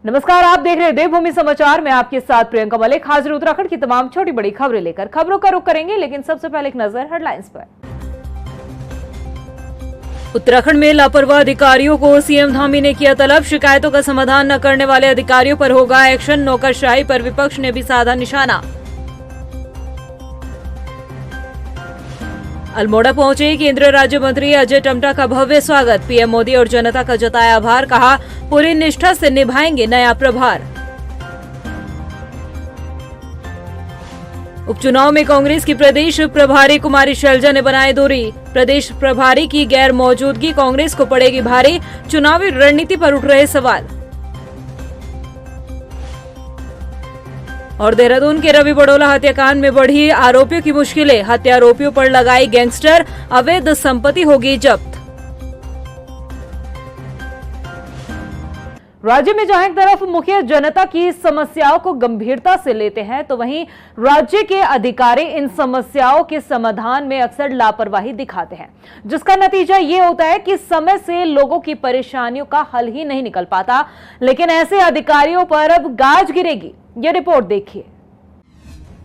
नमस्कार, आप देख रहे हैं देवभूमि समाचार में आपके साथ प्रियंका मलिक हाजिर उत्तराखंड की तमाम छोटी बड़ी खबरें लेकर। खबरों का रुख करेंगे, लेकिन सबसे पहले एक नजर हेडलाइंस पर। उत्तराखंड में लापरवाह अधिकारियों को सीएम धामी ने किया तलब। शिकायतों का समाधान न करने वाले अधिकारियों पर होगा एक्शन। नौकरशाही पर विपक्ष ने भी साधा निशाना। अल्मोड़ा पहुंचे केंद्रीय राज्य मंत्री अजय टम्टा का भव्य स्वागत। पीएम मोदी और जनता का जताया आभार, कहा पूरी निष्ठा से निभाएंगे नया प्रभार। उपचुनाव में कांग्रेस की प्रदेश प्रभारी कुमारी शैलजा ने बनाई दूरी। प्रदेश प्रभारी की गैर मौजूदगी कांग्रेस को पड़ेगी भारी। चुनावी रणनीति पर उठ रहे सवाल। और देहरादून के रवि बड़ोला हत्याकांड में बढ़ी आरोपियों की मुश्किलें। हत्या आरोपियों पर लगाई गैंगस्टर, अवैध संपत्ति होगी जब्त। राज्य में जहां एक तरफ मुखिया जनता की समस्याओं को गंभीरता से लेते हैं, तो वहीं राज्य के अधिकारी इन समस्याओं के समाधान में अक्सर लापरवाही दिखाते हैं, जिसका नतीजा ये होता है कि समय से लोगों की परेशानियों का हल ही नहीं निकल पाता। लेकिन ऐसे अधिकारियों पर अब गाज गिरेगी, ये रिपोर्ट देखिए।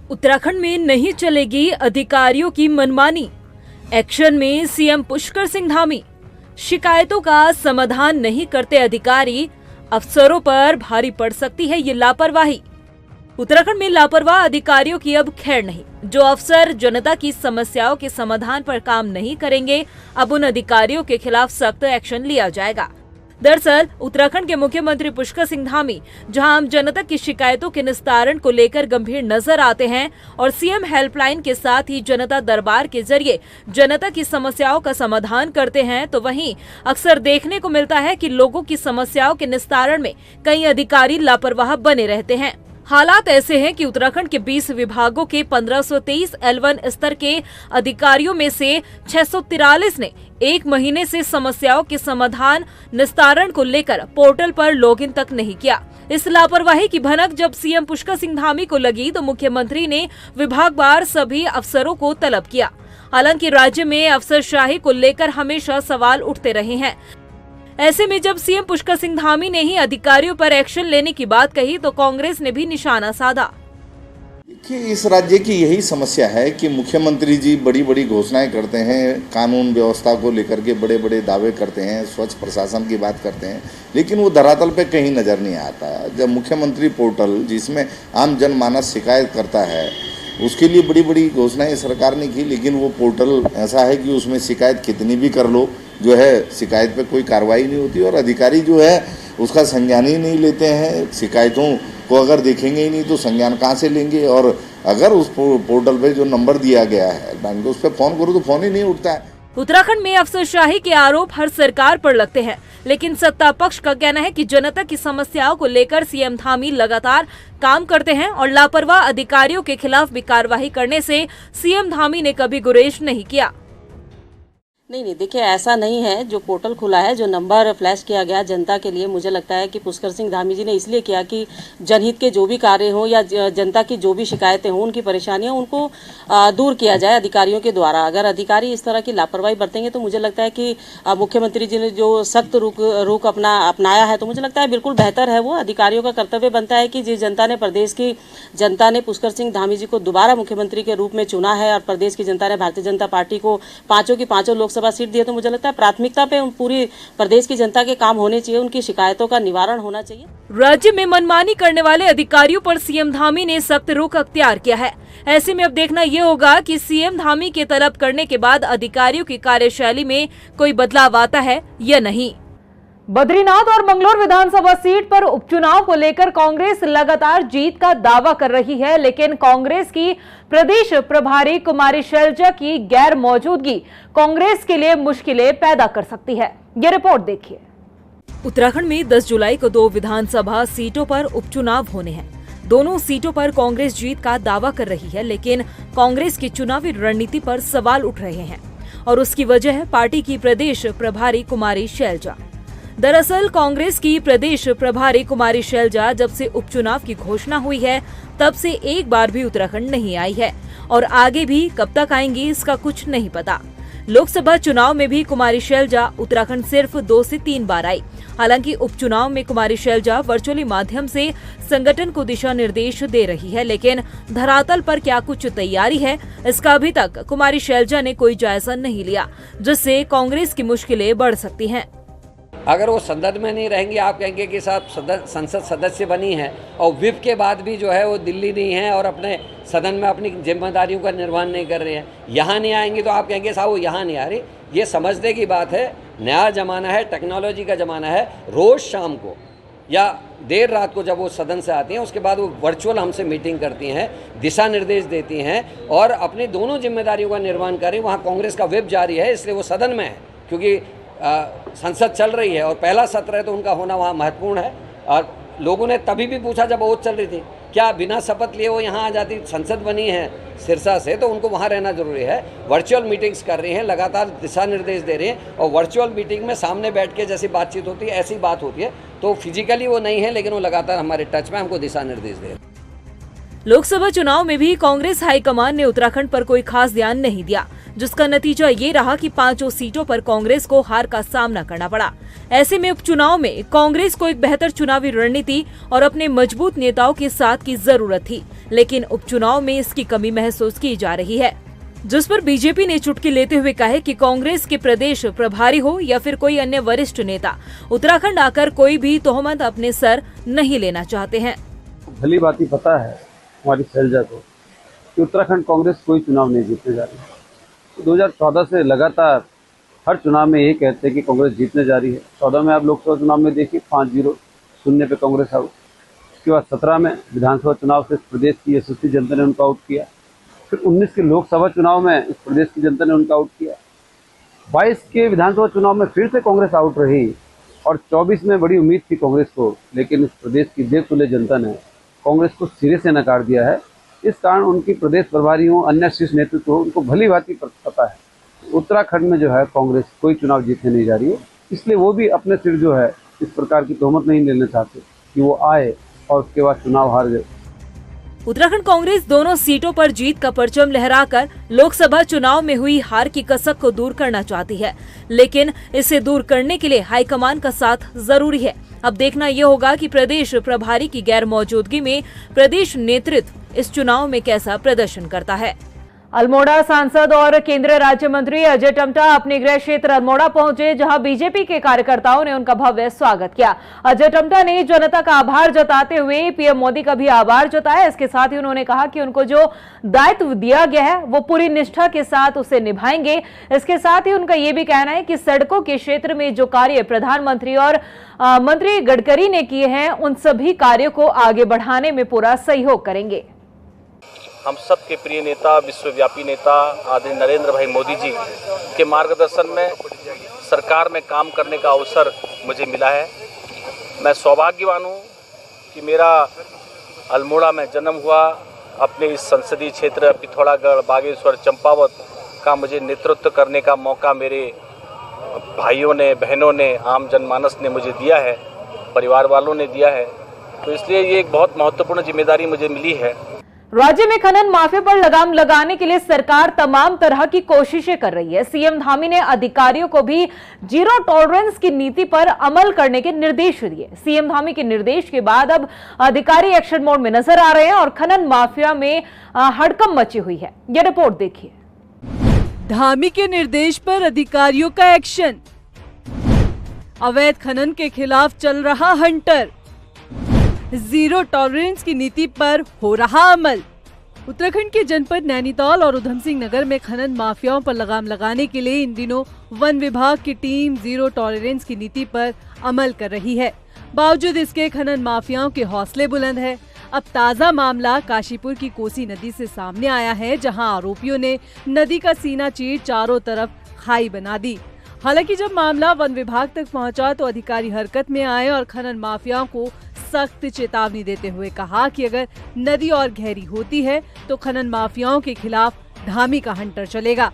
उत्तराखंड में नहीं चलेगी अधिकारियों की मनमानी। एक्शन में सीएम पुष्कर सिंह धामी। शिकायतों का समाधान नहीं करते अधिकारी, अफसरों पर भारी पड़ सकती है ये लापरवाही। उत्तराखंड में लापरवाह अधिकारियों की अब खैर नहीं। जो अफसर जनता की समस्याओं के समाधान पर काम नहीं करेंगे, अब उन अधिकारियों के खिलाफ सख्त एक्शन लिया जाएगा। दरअसल उत्तराखंड के मुख्यमंत्री पुष्कर सिंह धामी जहां आम जनता की शिकायतों के निस्तारण को लेकर गंभीर नजर आते हैं और सीएम हेल्पलाइन के साथ ही जनता दरबार के जरिए जनता की समस्याओं का समाधान करते हैं, तो वहीं अक्सर देखने को मिलता है कि लोगों की समस्याओं के निस्तारण में कई अधिकारी लापरवाह बने रहते हैं। हालात ऐसे हैं कि उत्तराखंड के 20 विभागों के 1523 L1 स्तर के अधिकारियों में से 643 ने एक महीने से समस्याओं के समाधान निस्तारण को लेकर पोर्टल पर लॉगिन तक नहीं किया। इस लापरवाही की भनक जब सीएम पुष्कर सिंह धामी को लगी, तो मुख्यमंत्री ने विभागवार सभी अफसरों को तलब किया। हालांकि राज्य में अफसरशाही को लेकर हमेशा सवाल उठते रहे हैं। ऐसे में जब सीएम पुष्कर सिंह धामी ने ही अधिकारियों पर एक्शन लेने की बात कही, तो कांग्रेस ने भी निशाना साधा। देखिए, इस राज्य की यही समस्या है कि मुख्यमंत्री जी बड़ी बड़ी घोषणाएं करते हैं, कानून व्यवस्था को लेकर के बड़े बड़े दावे करते हैं, स्वच्छ प्रशासन की बात करते हैं, लेकिन वो धरातल पे कहीं नज़र नहीं आता। जब मुख्यमंत्री पोर्टल जिसमें आम जनमानस शिकायत करता है, उसके लिए बड़ी बड़ी घोषणाएं सरकार ने की, लेकिन वो पोर्टल ऐसा है कि उसमें शिकायत कितनी भी कर लो, जो है शिकायत पे कोई कार्रवाई नहीं होती और अधिकारी जो है उसका संज्ञान ही नहीं लेते हैं। शिकायतों को अगर देखेंगे ही नहीं तो संज्ञान कहाँ से लेंगे। और अगर उस पोर्टल पे जो नंबर दिया गया है बैंक, उस पर फोन करो तो फोन ही नहीं उठता है। उत्तराखंड में अफसरशाही के आरोप हर सरकार पर लगते हैं, लेकिन सत्ता पक्ष का कहना है कि जनता की समस्याओं को लेकर सीएम धामी लगातार काम करते हैं और लापरवाह अधिकारियों के खिलाफ भी कार्रवाई करने से सीएम धामी ने कभी गुरेज नहीं किया। नहीं, देखिए ऐसा नहीं है। जो पोर्टल खुला है, जो नंबर फ्लैश किया गया जनता के लिए, मुझे लगता है कि पुष्कर सिंह धामी जी ने इसलिए किया कि जनहित के जो भी कार्य हों या जनता की जो भी शिकायतें हों, उनकी परेशानियां उनको दूर किया जाए अधिकारियों के द्वारा। अगर अधिकारी इस तरह की लापरवाही बरतेंगे तो मुझे लगता है कि मुख्यमंत्री जी ने जो सख्त रुख अपनाया है, तो मुझे लगता है बिल्कुल बेहतर है। वो अधिकारियों का कर्तव्य बनता है कि जिस जनता ने, प्रदेश की जनता ने पुष्कर सिंह धामी जी को दोबारा मुख्यमंत्री के रूप में चुना है और प्रदेश की जनता ने भारतीय जनता पार्टी को 5 की 5 लोकसभा सीट दिए, तो मुझे लगता है प्राथमिकता पे पूरी प्रदेश की जनता के काम होने चाहिए, उनकी शिकायतों का निवारण होना चाहिए। राज्य में मनमानी करने वाले अधिकारियों पर सीएम धामी ने सख्त रुख अख्तियार किया है। ऐसे में अब देखना ये होगा कि सीएम धामी के तलब करने के बाद अधिकारियों की कार्यशैली में कोई बदलाव आता है या नहीं। बद्रीनाथ और मंगलौर विधानसभा सीट पर उपचुनाव को लेकर कांग्रेस लगातार जीत का दावा कर रही है, लेकिन कांग्रेस की प्रदेश प्रभारी कुमारी शैलजा की गैर मौजूदगी कांग्रेस के लिए मुश्किलें पैदा कर सकती है। ये रिपोर्ट देखिए। उत्तराखंड में 10 जुलाई को 2 विधानसभा सीटों पर उपचुनाव होने हैं। दोनों सीटों पर कांग्रेस जीत का दावा कर रही है, लेकिन कांग्रेस की चुनावी रणनीति पर सवाल उठ रहे हैं और उसकी वजह है पार्टी की प्रदेश प्रभारी कुमारी शैलजा। दरअसल कांग्रेस की प्रदेश प्रभारी कुमारी शैलजा जब से उपचुनाव की घोषणा हुई है, तब से एक बार भी उत्तराखंड नहीं आई है और आगे भी कब तक आएंगी इसका कुछ नहीं पता। लोकसभा चुनाव में भी कुमारी शैलजा उत्तराखंड सिर्फ 2 से 3 बार आई। हालांकि उपचुनाव में कुमारी शैलजा वर्चुअली माध्यम से संगठन को दिशा निर्देश दे रही है, लेकिन धरातल पर क्या कुछ तैयारी है, इसका अभी तक कुमारी शैलजा ने कोई जायजा नहीं लिया, जिससे कांग्रेस की मुश्किलें बढ़ सकती हैं। अगर वो सदन में नहीं रहेंगे, आप कहेंगे कि साहब संसद सदस्य बनी है और व्हिप के बाद भी जो है वो दिल्ली नहीं है और अपने सदन में अपनी जिम्मेदारियों का निर्वहन नहीं कर रहे हैं, यहाँ नहीं आएंगे तो आप कहेंगे साहब वो यहाँ नहीं आ रही। ये समझने की बात है, नया ज़माना है, टेक्नोलॉजी का ज़माना है। रोज़ शाम को या देर रात को जब वो सदन से आती हैं, उसके बाद वो वर्चुअल हमसे मीटिंग करती हैं, दिशा निर्देश देती हैं और अपनी दोनों जिम्मेदारियों का निर्वहन कर रही हैं। वहाँ कांग्रेस का व्हिप जारी है, इसलिए वो सदन में है, क्योंकि संसद चल रही है और पहला सत्र है तो उनका होना वहाँ महत्वपूर्ण है। और लोगों ने तभी भी पूछा जब वोट चल रही थी, क्या बिना शपथ लिए वो यहाँ आ जाती? संसद बनी है सिरसा से, तो उनको वहाँ रहना जरूरी है। वर्चुअल मीटिंग्स कर रही हैं, लगातार दिशा निर्देश दे रही हैं और वर्चुअल मीटिंग में सामने बैठ के जैसी बातचीत होती है ऐसी बात होती है। तो फिजिकली वो नहीं है, लेकिन वो लगातार हमारे टच में हमको दिशा निर्देश दे रहे हैं। लोकसभा चुनाव में भी कांग्रेस हाईकमान ने उत्तराखंड पर कोई खास ध्यान नहीं दिया, जिसका नतीजा ये रहा कि 5 सीटों पर कांग्रेस को हार का सामना करना पड़ा। ऐसे में उपचुनाव में कांग्रेस को एक बेहतर चुनावी रणनीति और अपने मजबूत नेताओं के साथ की जरूरत थी, लेकिन उपचुनाव में इसकी कमी महसूस की जा रही है, जिस पर बीजेपी ने चुटकी लेते हुए कहा कि कांग्रेस के प्रदेश प्रभारी हो या फिर कोई अन्य वरिष्ठ नेता उत्तराखंड आकर कोई भी तोहमत अपने सर नहीं लेना चाहते हैं। भली बात ही पता है हमारी शैलजा को कि उत्तराखंड कांग्रेस कोई चुनाव नहीं जीतने जा रही है। 2014 से लगातार हर चुनाव में यही कहते हैं कि कांग्रेस जीतने जा रही है। 14 में आप लोकसभा चुनाव में देखिए 5-0 शून्य पे कांग्रेस आउट। उसके बाद 17 में विधानसभा चुनाव से इस प्रदेश की यशस्वी जनता ने उनका आउट किया। फिर 19 के लोकसभा चुनाव में इस प्रदेश की जनता ने उनका आउट किया। 22 के विधानसभा चुनाव में फिर से कांग्रेस आउट रही और 24 में बड़ी उम्मीद थी कांग्रेस को, लेकिन इस प्रदेश की देवतुल्य जनता ने कांग्रेस को सिरे से नकार दिया है। इस कारण उनकी प्रदेश प्रभारी हो, अन्य शीर्ष नेतृत्व हो, उनको भली भांति पता है उत्तराखंड में जो है कांग्रेस कोई चुनाव जीतने नहीं जा रही है। इसलिए वो भी अपने सिर जो है इस प्रकार की तोहमत नहीं लेना चाहते कि वो आए और उसके बाद चुनाव हार गए। उत्तराखंड कांग्रेस दोनों सीटों पर जीत का परचम लहराकर लोकसभा चुनाव में हुई हार की कसक को दूर करना चाहती है, लेकिन इसे दूर करने के लिए हाईकमान का साथ जरूरी है। अब देखना ये होगा कि प्रदेश प्रभारी की गैर मौजूदगी में प्रदेश नेतृत्व इस चुनाव में कैसा प्रदर्शन करता है। अल्मोड़ा सांसद और केंद्रीय राज्य मंत्री अजय टम्टा अपने गृह क्षेत्र अल्मोड़ा पहुंचे, जहां बीजेपी के कार्यकर्ताओं ने उनका भव्य स्वागत किया। अजय टम्टा ने जनता का आभार जताते हुए पीएम मोदी का भी आभार जताया। इसके साथ ही उन्होंने कहा कि उनको जो दायित्व दिया गया है वो पूरी निष्ठा के साथ उसे निभाएंगे। इसके साथ ही उनका ये भी कहना है कि सड़कों के क्षेत्र में जो कार्य प्रधानमंत्री और मंत्री गडकरी ने किए हैं, उन सभी कार्यों को आगे बढ़ाने में पूरा सहयोग करेंगे। हम सब के प्रिय नेता, विश्वव्यापी नेता आदरणीय नरेंद्र भाई मोदी जी के मार्गदर्शन में सरकार में काम करने का अवसर मुझे मिला है। मैं सौभाग्यवान हूँ कि मेरा अल्मोड़ा में जन्म हुआ। अपने इस संसदीय क्षेत्र पिथौरागढ़, बागेश्वर, चंपावत का मुझे नेतृत्व करने का मौका मेरे भाइयों ने, बहनों ने, आम जनमानस ने मुझे दिया है, परिवार वालों ने दिया है। तो इसलिए ये एक बहुत महत्वपूर्ण जिम्मेदारी मुझे मिली है। राज्य में खनन माफिया पर लगाम लगाने के लिए सरकार तमाम तरह की कोशिशें कर रही है। सीएम धामी ने अधिकारियों को भी जीरो टॉलरेंस की नीति पर अमल करने के निर्देश दिए। सीएम धामी के निर्देश के बाद अब अधिकारी एक्शन मोड में नजर आ रहे हैं और खनन माफिया में हड़कंप मची हुई है। यह रिपोर्ट देखिए। धामी के निर्देश पर अधिकारियों का एक्शन, अवैध खनन के खिलाफ चल रहा हंटर, जीरो टॉलरेंस की नीति पर हो रहा अमल। उत्तराखंड के जनपद नैनीताल और उधमसिंह नगर में खनन माफियाओं पर लगाम लगाने के लिए इन दिनों वन विभाग की टीम जीरो टॉलरेंस की नीति पर अमल कर रही है। बावजूद इसके खनन माफियाओं के हौसले बुलंद है। अब ताजा मामला काशीपुर की कोसी नदी से सामने आया है, जहां आरोपियों ने नदी का सीना चीर चारों तरफ खाई बना दी। हालांकि जब मामला वन विभाग तक पहुंचा तो अधिकारी हरकत में आए और खनन माफियाओं को सख्त चेतावनी देते हुए कहा कि अगर नदी और गहरी होती है तो खनन माफियाओं के खिलाफ धामी का हंटर चलेगा।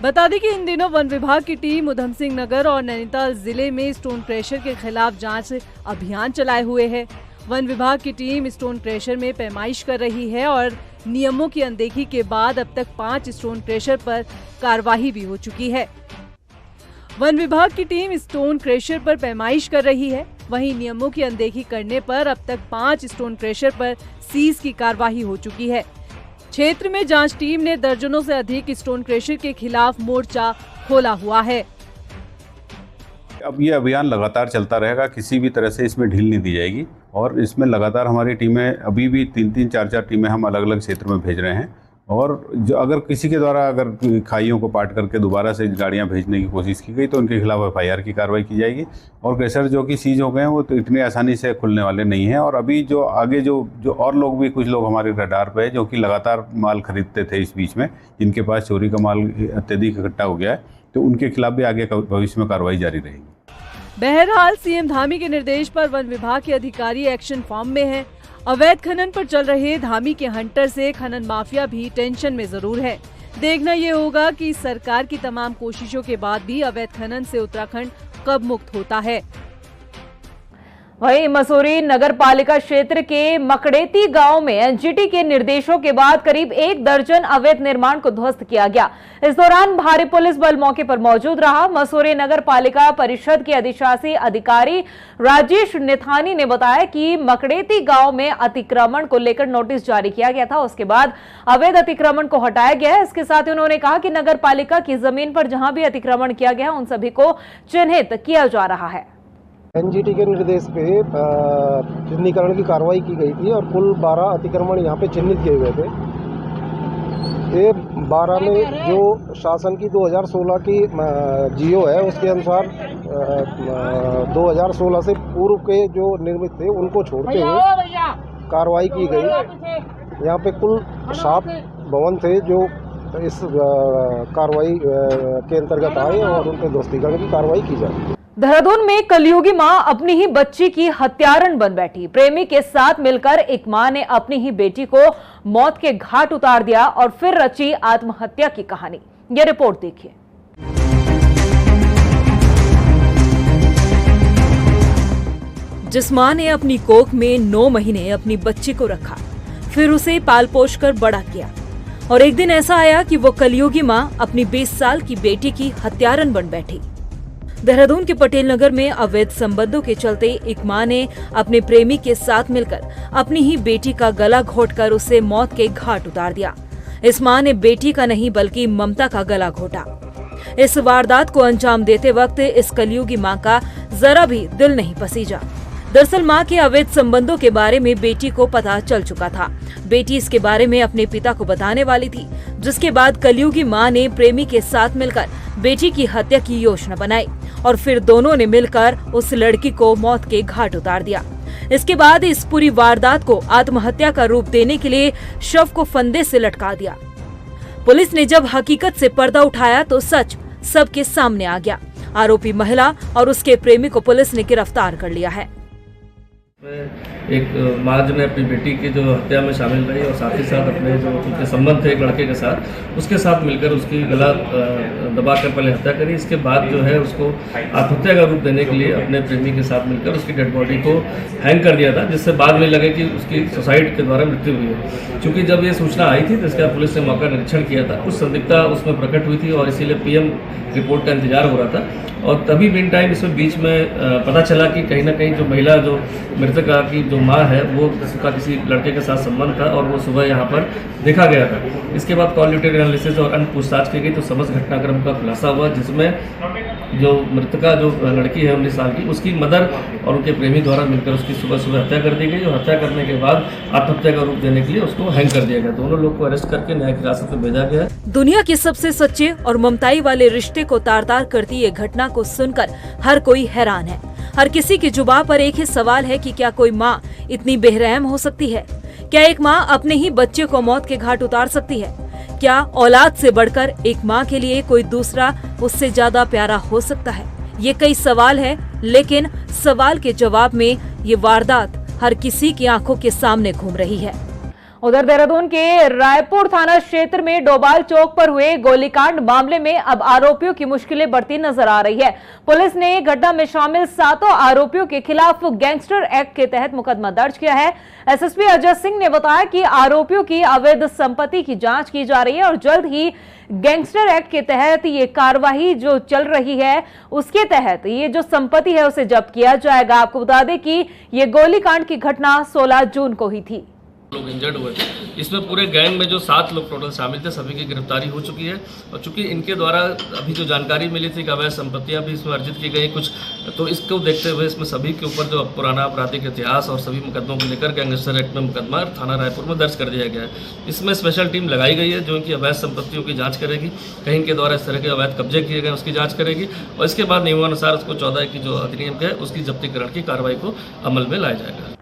बता दें कि इन दिनों वन विभाग की टीम उधमसिंह नगर और नैनीताल जिले में स्टोन क्रशर के खिलाफ जांच अभियान चलाए हुए है। वन विभाग की टीम स्टोन क्रशर में पैमाइश कर रही है और नियमों की अनदेखी के बाद अब तक 5 स्टोन क्रशर पर कार्रवाई भी हो चुकी है। वन विभाग की टीम स्टोन क्रशर पर पैमाइश कर रही है। वहीं नियमों की अनदेखी करने पर अब तक 5 स्टोन क्रशर पर सीज की कार्रवाई हो चुकी है। क्षेत्र में जांच टीम ने दर्जनों से अधिक स्टोन क्रशर के खिलाफ मोर्चा खोला हुआ है। अब ये अभियान लगातार चलता रहेगा, किसी भी तरह से इसमें ढील नहीं दी जाएगी और इसमें लगातार हमारी टीमें अभी भी 3-3, 4-4 टीमें हम अलग अलग क्षेत्र में भेज रहे हैं। और जो अगर किसी के द्वारा अगर खाइयों को पाट करके दोबारा से गाड़ियां भेजने की कोशिश की गई तो उनके खिलाफ FIR की कार्रवाई की जाएगी। और क्रशर जो कि सीज हो गए हैं वो तो इतने आसानी से खुलने वाले नहीं हैं। और अभी जो आगे जो और लोग भी, कुछ लोग हमारे रडार पे है जो कि लगातार माल खरीदते थे इस बीच में, जिनके पास चोरी का माल अत्यधिक इकट्ठा हो गया है, तो उनके खिलाफ भी आगे भविष्य में कार्रवाई जारी रहेगी। बहरहाल सीएम धामी के निर्देश पर वन विभाग के अधिकारी एक्शन फॉर्म में हैं। अवैध खनन पर चल रहे धामी के हंटर से खनन माफिया भी टेंशन में जरूर है। देखना ये होगा कि सरकार की तमाम कोशिशों के बाद भी अवैध खनन से उत्तराखंड कब मुक्त होता है। वहीं मसूरी नगर पालिका क्षेत्र के मकड़ेती गांव में एनजीटी के निर्देशों के बाद करीब 1 दर्जन अवैध निर्माण को ध्वस्त किया गया। इस दौरान भारी पुलिस बल मौके पर मौजूद रहा। मसूरी नगर पालिका परिषद के अधिशासी अधिकारी राजेश निथानी ने बताया कि मकड़ेती गांव में अतिक्रमण को लेकर नोटिस जारी किया गया था, उसके बाद अवैध अतिक्रमण को हटाया गया है। इसके साथ ही उन्होंने कहा कि नगर पालिका की जमीन पर जहां भी अतिक्रमण किया गया उन सभी को चिन्हित किया जा रहा है। एनजीटी के निर्देश पे चिन्हीकरण की कार्रवाई की गई थी और कुल 12 अतिक्रमण यहाँ पे चिन्हित किए गए थे। ये 12 में जो शासन की 2016 की जियो है उसके अनुसार 2016 से पूर्व के जो निर्मित थे उनको छोड़ते हुए कार्रवाई की गई। यहाँ पे कुल 7 भवन थे जो इस कार्रवाई के अंतर्गत आए और उनके ध्वस्तीकरण की कार्रवाई की जाए। देहरादून में कलयुगी मां अपनी ही बच्ची की हत्यारण बन बैठी। प्रेमी के साथ मिलकर एक मां ने अपनी ही बेटी को मौत के घाट उतार दिया और फिर रची आत्महत्या की कहानी। यह रिपोर्ट देखिए। जिस मां ने अपनी कोख में 9 महीने अपनी बच्ची को रखा, फिर उसे पाल पोष कर बड़ा किया और एक दिन ऐसा आया कि वो कलयुगी मां अपनी 20 साल की बेटी की हत्यारण बन बैठी। देहरादून के पटेल नगर में अवैध संबंधों के चलते एक मां ने अपने प्रेमी के साथ मिलकर अपनी ही बेटी का गला घोटकर उसे मौत के घाट उतार दिया। इस मां ने बेटी का नहीं बल्कि ममता का गला घोटा। इस वारदात को अंजाम देते वक्त इस कलयुगी मां का जरा भी दिल नहीं पसीजा। दरअसल मां के अवैध संबंधों के बारे में बेटी को पता चल चुका था। बेटी इसके बारे में अपने पिता को बताने वाली थी, जिसके बाद कलयुगी मां ने प्रेमी के साथ मिलकर बेटी की हत्या की योजना बनाई और फिर दोनों ने मिलकर उस लड़की को मौत के घाट उतार दिया। इसके बाद इस पूरी वारदात को आत्महत्या का रूप देने के लिए शव को फंदे से लटका दिया। पुलिस ने जब हकीकत से पर्दा उठाया तो सच सबके सामने आ गया। आरोपी महिला और उसके प्रेमी को पुलिस ने गिरफ्तार कर लिया है। एक माँ जो ने अपनी बेटी की जो हत्या में शामिल रही और साथ ही साथ अपने जो उनके संबंध थे एक लड़के के साथ, उसके साथ मिलकर उसकी गला दबाकर पहले हत्या करी। इसके बाद जो है उसको आत्महत्या का रूप देने के लिए अपने प्रेमी के साथ मिलकर उसकी डेड बॉडी को हैंग कर दिया था, जिससे बाद में लगे कि उसकी सुसाइड के द्वारा मृत्यु हुई है। चूँकि जब ये सूचना आई थी तो इसका पुलिस ने मौका निरीक्षण किया था, कुछ संदिग्धता उसमें प्रकट हुई थी और इसीलिए PM रिपोर्ट का इंतजार हो रहा था। और तभी मीन टाइम इसमें बीच में पता चला कि कहीं ना कहीं जो महिला जो मृतका की जो माँ है वो उसका किसी लड़के के साथ संबंध था और वो सुबह यहाँ पर देखा गया था। इसके बाद कॉल ड्यूटी एनालिसिस और अन्य पूछताछ की गई तो समस्त घटनाक्रम का खुलासा हुआ, जिसमें जो मृतका जो लड़की है 19 साल की, उसकी मदर और उनके प्रेमी द्वारा मिलकर उसकी सुबह सुबह हत्या कर दी गई और हत्या करने के बाद आत्महत्या का रूप देने के लिए उसको हैंग कर दिया गया। दोनों लोग को अरेस्ट करके न्यायिक हिरासत में भेजा गया है। दुनिया के सबसे सच्चे और ममताई वाले रिश्ते को तार-तार करती ये घटना को सुनकर हर कोई हैरान है। हर किसी की जुबान पर एक ही सवाल है कि क्या कोई माँ इतनी बेरहम हो सकती है? क्या एक माँ अपने ही बच्चे को मौत के घाट उतार सकती है? क्या औलाद से बढ़कर एक माँ के लिए कोई दूसरा उससे ज्यादा प्यारा हो सकता है? ये कई सवाल है, लेकिन सवाल के जवाब में ये वारदात हर किसी की आंखों के सामने घूम रही है। उधर देहरादून के रायपुर थाना क्षेत्र में डोभाल चौक पर हुए गोलीकांड मामले में अब आरोपियों की मुश्किलें बढ़ती नजर आ रही है। पुलिस ने घटना में शामिल 7 आरोपियों के खिलाफ गैंगस्टर एक्ट के तहत मुकदमा दर्ज किया है। एसएसपी अजय सिंह ने बताया कि आरोपियों की अवैध संपत्ति की जांच की जा रही है और जल्द ही गैंगस्टर एक्ट के तहत ये कार्रवाई जो चल रही है उसके तहत ये जो संपत्ति है उसे जब्त किया जाएगा। आपको बता दें कि ये गोलीकांड की घटना 16 जून को हुई थी। लोग इंजर्ड हुए थे। इसमें पूरे गैंग में जो 7 लोग टोटल शामिल थे, सभी की गिरफ्तारी हो चुकी है। और चूंकि इनके द्वारा अभी जो जानकारी मिली थी कि अवैध संपत्तियां भी इसमें अर्जित की गई कुछ, तो इसको देखते हुए इसमें सभी के ऊपर जो पुराना आपराधिक इतिहास और सभी मुकदमों को लेकर गैंगस्टर एक्ट में मुकदमा थाना रायपुर में दर्ज कर दिया गया है। इसमें स्पेशल टीम लगाई गई है जो इनकी अवैध संपत्तियों की जाँच करेगी, कहीं के द्वारा इस तरह के अवैध कब्जे किए गए उसकी जाँच करेगी और इसके बाद नियमानुसार उसको 14 की जो अधिनियम है उसकी जब्तीकरण की कार्रवाई को अमल में लाया जाएगा।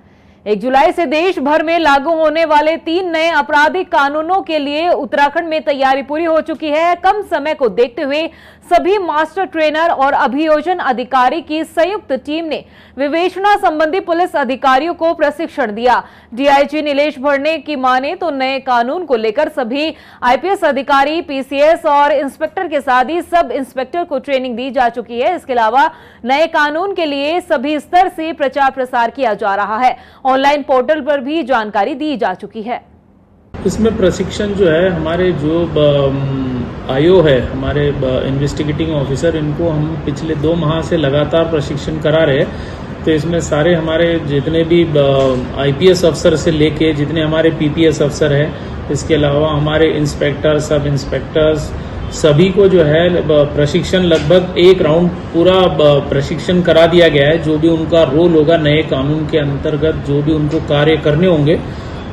1 जुलाई से देश भर में लागू होने वाले 3 नए आपराधिक कानूनों के लिए उत्तराखंड में तैयारी पूरी हो चुकी है। कम समय को देखते हुए सभी मास्टर ट्रेनर और अभियोजन अधिकारी की संयुक्त टीम ने विवेचना संबंधी पुलिस अधिकारियों को प्रशिक्षण दिया। डीआईजी नीलेश भरने की माने तो नए कानून को लेकर सभी आईपीएस अधिकारी, पीसीएस और इंस्पेक्टर के साथ ही सब इंस्पेक्टर को ट्रेनिंग दी जा चुकी है। इसके अलावा नए कानून के लिए सभी स्तर से प्रचार प्रसार किया जा रहा है। ऑनलाइन पोर्टल पर भी जानकारी दी जा चुकी है। इसमें प्रशिक्षण जो है हमारे जो आईओ है, हमारे इन्वेस्टिगेटिंग ऑफिसर, इनको हम पिछले 2 माह से लगातार प्रशिक्षण करा रहे हैं। तो इसमें सारे हमारे जितने भी आईपीएस अफसर से लेके जितने हमारे पीपीएस अफसर हैं, इसके अलावा हमारे इंस्पेक्टर, सब इंस्पेक्टर्स, सभी को जो है प्रशिक्षण लगभग 1 राउंड पूरा प्रशिक्षण करा दिया गया है। जो भी उनका रोल होगा नए कानून के अंतर्गत, जो भी उनको कार्य करने होंगे,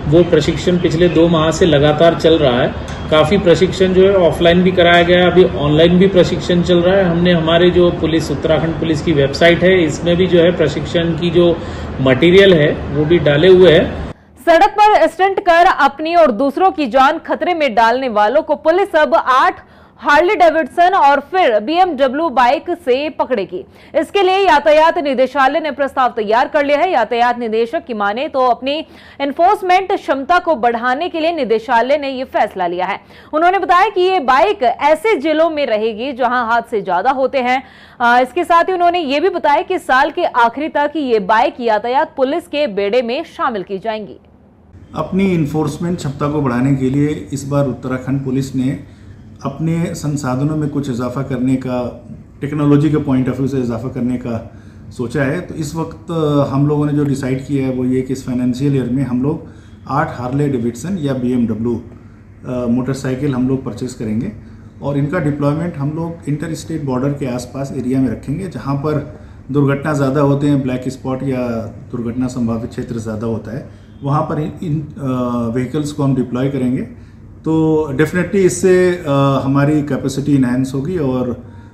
वो प्रशिक्षण पिछले 2 माह से लगातार चल रहा है। काफ़ी प्रशिक्षण जो है ऑफलाइन भी कराया गया है, अभी ऑनलाइन भी प्रशिक्षण चल रहा है। हमने हमारे जो पुलिस, उत्तराखंड पुलिस की वेबसाइट है, इसमें भी जो है प्रशिक्षण की जो मटेरियल है वो भी डाले हुए हैं। सड़क पर स्टंट कर अपनी और दूसरों की जान खतरे में डालने वालों को पुलिस अब 8 हार्ली डेविडसन और फिर BMW बाइक से पकड़ेगी। इसके लिए यातायात निदेशालय ने प्रस्ताव तैयार कर लिया है। यातायात निदेशक की माने तो अपनी एनफोर्समेंट क्षमता को बढ़ाने के लिए निदेशालय ने यह फैसला लिया है। उन्होंने बताया कि ये बाइक ऐसे जिलों में रहेगी जहां हादसे ज्यादा होते हैं। इसके साथ ही उन्होंने ये भी बताया कि साल के आखिरी तक ये बाइक यातायात पुलिस के बेड़े में शामिल की जाएंगी। अपनी इन्फोर्समेंट क्षमता को बढ़ाने के लिए इस बार उत्तराखंड पुलिस ने अपने संसाधनों में कुछ इजाफा करने का, टेक्नोलॉजी के पॉइंट ऑफ व्यू से इजाफा करने का सोचा है। तो इस वक्त हम लोगों ने जो डिसाइड किया है वो ये कि इस फाइनेंशियल ईयर में हम लोग 8 हार्ले डेविडसन या BMW मोटरसाइकिल हम लोग परचेस करेंगे और इनका डिप्लॉयमेंट हम लोग इंटर स्टेट बॉर्डर के आसपास एरिया में रखेंगे जहाँ पर दुर्घटना ज़्यादा होते हैं, ब्लैक स्पॉट या दुर्घटना संभावित क्षेत्र ज़्यादा होता है, वहाँ पर इन व्हीकल्स को हम डिप्लॉय करेंगे। तो डेफिनेटली इससे हमारी कैपेसिटी इनहेंस होगी और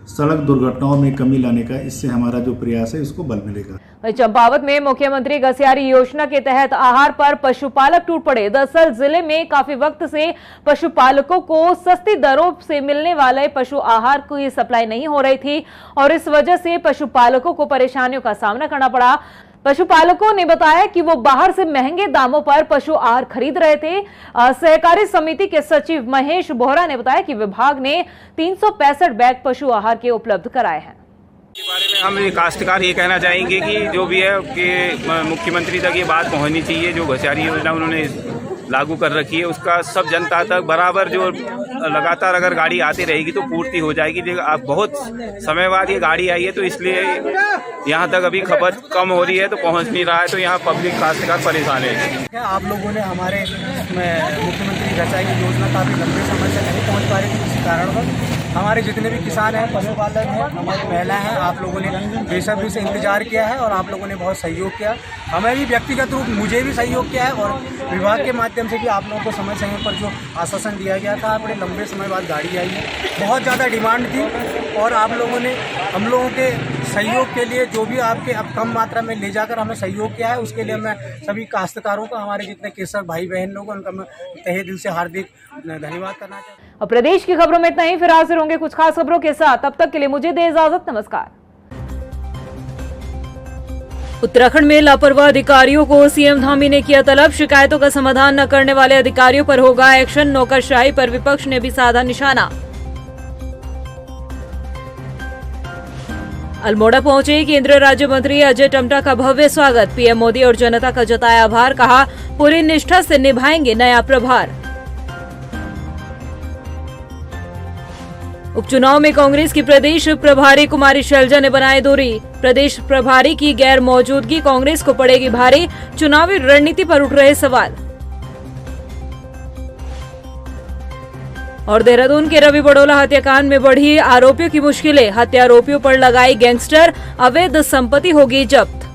सड़क दुर्घटनाओं में कमी लाने का इससे हमारा जो प्रयास है उसको बल मिलेगा। चंपावत में मुख्यमंत्री घसियारी योजना के तहत आहार पर पशुपालक टूट पड़े। दरअसल जिले में काफी वक्त से पशुपालकों को सस्ती दरों से मिलने वाले पशु आहार की सप्लाई नहीं हो रही थी और इस वजह से पशुपालकों को परेशानियों का सामना करना पड़ा। पशुपालकों ने बताया कि वो बाहर से महंगे दामों पर पशु आहार खरीद रहे थे। सहकारी समिति के सचिव महेश बोहरा ने बताया कि विभाग ने 365 बैग पशु आहार के उपलब्ध कराए हैं। के बारे में हम काश्तकार ये कहना चाहेंगे कि जो भी है कि मुख्यमंत्री तक ये बात पहुंचनी चाहिए। जो घसियारी योजना उन्होंने लागू कर रखी है उसका सब जनता तक बराबर, जो लगातार अगर गाड़ी आती रहेगी तो पूर्ति हो जाएगी। लेकिन अब बहुत समय बाद ये गाड़ी आई है तो इसलिए यहाँ तक अभी खपत कम हो रही है, तो पहुँच नहीं रहा है, तो यहाँ पब्लिक काश्तकार परेशान है। आप लोगों ने हमारे मुख्यमंत्री घसियारी योजना काफ़ी लंबे समय से नहीं पहुँच पा रही थी, किसी कारण हमारे जितने भी किसान हैं, पशुपालक हैं, हमारी महिलाएं हैं, आप लोगों ने बेसब्री से इंतजार किया है और आप लोगों ने बहुत सहयोग किया। हमें भी व्यक्तिगत रूप मुझे भी सहयोग किया है और विभाग के माध्यम से भी आप लोगों को समय समय पर जो आश्वासन दिया गया था, बड़े लंबे समय बाद गाड़ी आई है। बहुत ज़्यादा डिमांड थी और आप लोगों ने हम लोगों के सहयोग के लिए जो भी आपके अब कम मात्रा में ले जाकर हमें सहयोग किया है, उसके लिए मैं सभी काश्तकारों का, हमारे जितने कृषक भाई बहन लोग, उनका मैं तहे दिल से हार्दिक धन्यवाद करना चाहता हूँ। और प्रदेश की खबरों में इतना ही, फिर हाजिर होंगे कुछ खास खबरों के साथ। तब तक के लिए मुझे दे इजाजत। नमस्कार। उत्तराखंड में लापरवाह अधिकारियों को सीएम धामी ने किया तलब। शिकायतों का समाधान न करने वाले अधिकारियों पर होगा एक्शन। नौकरशाही पर विपक्ष ने भी साधा निशाना। अल्मोड़ा पहुंचे केंद्रीय राज्य मंत्री अजय टम्टा का भव्य स्वागत। पीएम मोदी और जनता का जताया आभार। कहा पूरी निष्ठा से निभाएंगे नया प्रभार। उपचुनाव में कांग्रेस की प्रदेश प्रभारी कुमारी शैलजा ने बनाए दूरी। प्रदेश प्रभारी की गैर मौजूदगी कांग्रेस को पड़ेगी भारी। चुनावी रणनीति पर उठ रहे सवाल। और देहरादून के रवि बड़ोला हत्याकांड में बढ़ी आरोपियों की मुश्किलें। हत्या आरोपियों पर लगाई गैंगस्टर। अवैध संपत्ति होगी जब्त।